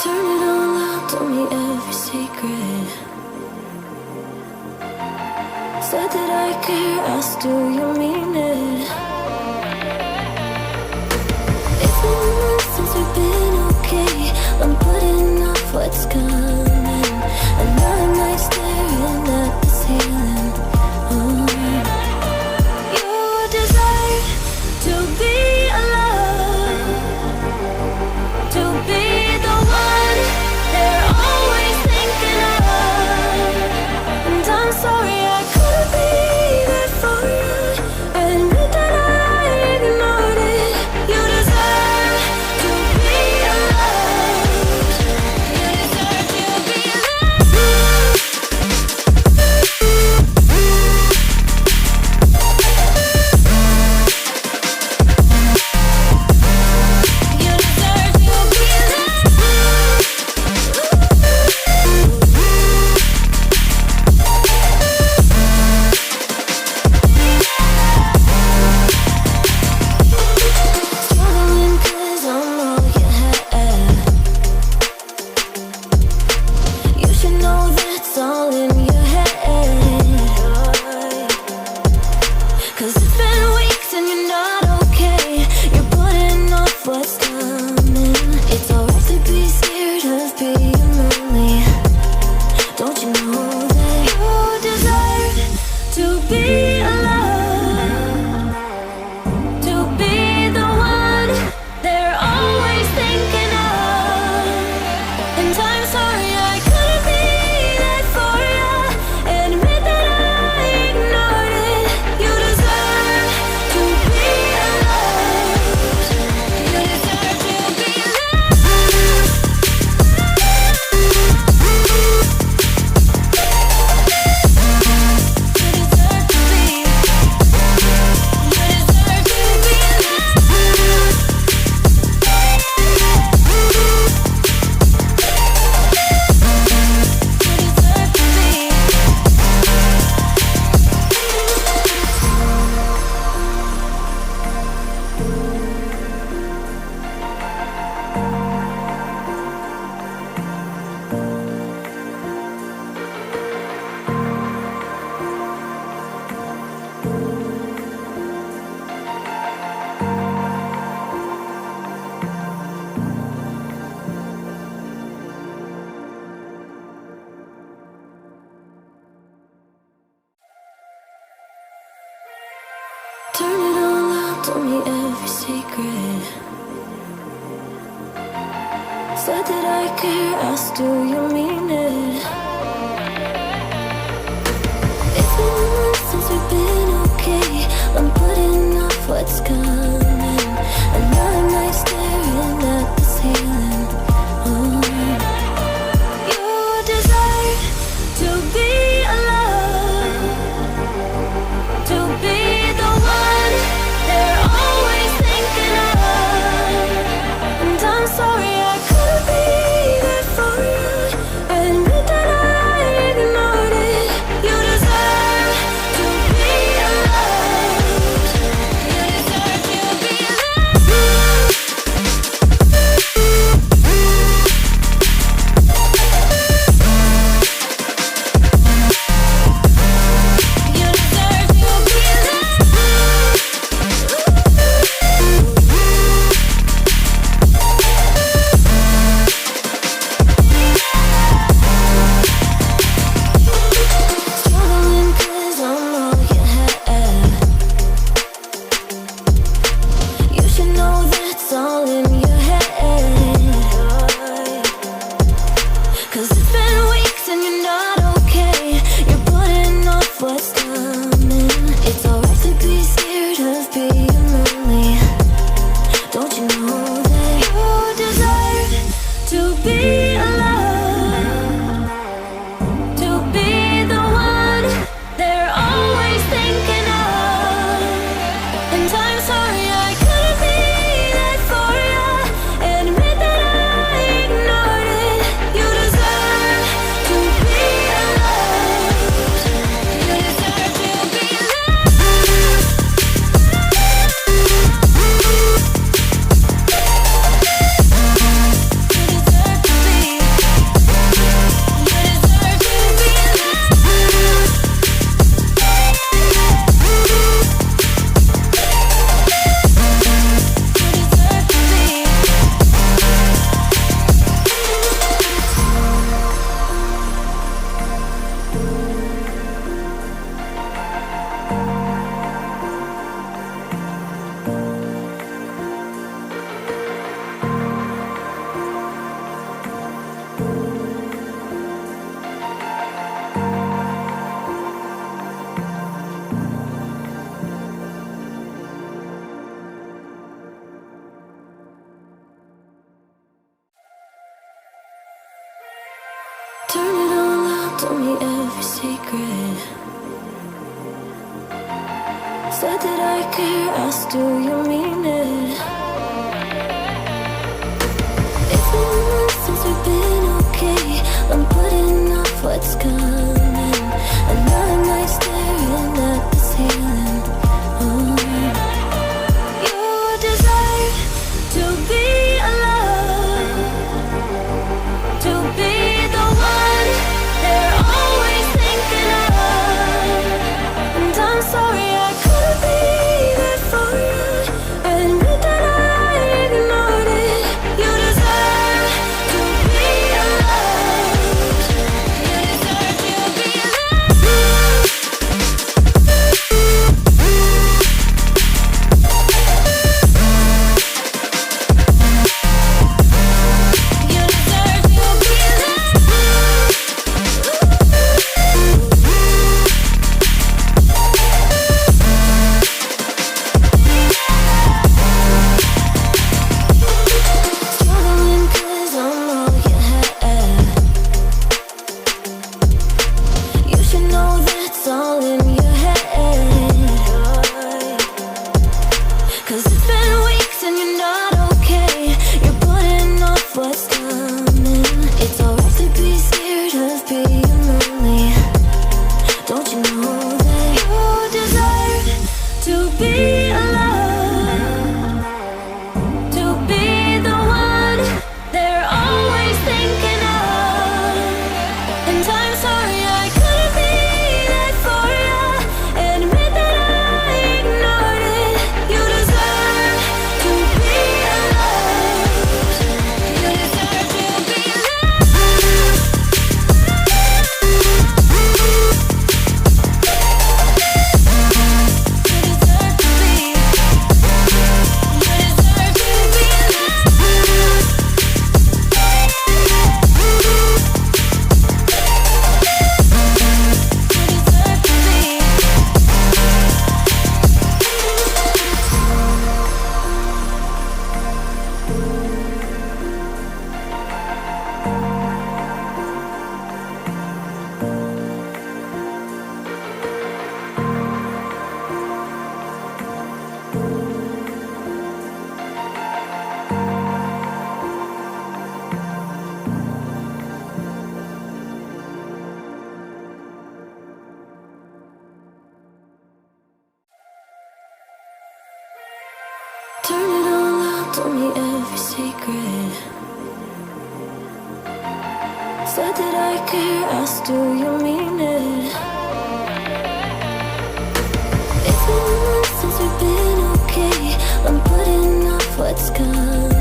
Turn it all out, told me every secret. Said that I care, asked do you mean it? It's been months since we've been okay. I'm putting off what's coming. Another night staring at the ceiling. You deserve to be alone, to be the one they're always thinking of. And I'm sorry I couldn't be there for you. Admit that I ignored it. You deserve to be alone. You deserve to be alone. You deserve to be alone. Struggling 'cause I'm all you had. You should know that's all in your head. 'Cause it's been weeks and you're not okay. You're putting off what's coming. It's alright to be scared of being lonely. Don't you know that you deserve to be alone, to be the one they're always thinking of? And I'm sorry I couldn't be there for you. Admit that I ignored it. You deserve to be alone. You deserve to be alone. You deserve to be. You deserve to be alone. Turn it all out, told me every secret. Said that I care, asked do you mean it? It's been months since we've been okay. I'm putting off what's coming. Another night staring at the ceiling. You deserve to be alone, to be the one they're always thinking of. And I'm sorry I couldn't be there for you. Admit that I ignored it. You deserve to be alone. You deserve to be alone. Turn it all out, told me every secret. Said that I care, asked do you mean it? It's been months since we've been okay. I'm putting off what's coming. Another night staring at the ceiling. Oh. You deserve to be alone, to be the one they're always thinking of. And I'm sorry I couldn't be there for you. Admit that I ignored it. You deserve to be loved. You deserve to be loved. You deserve to be struggling 'cause I'm all you had. You should know that's all in your head. 'Cause it's been weeks and you're not okay. You're putting off what's coming. It's alright to be scared of being lonely. Don't you know that you deserve to be alone, to be the one they're always thinking of. And I'm sorry I couldn't be there for you. Admit that I ignored it. You deserve to be loved. You deserve to be loved. You deserve to be. You deserve to be loved. Turn it all out, told me every secret. Said that I care, asked do you mean it? It's been months since we've been okay. I'm putting off what's coming.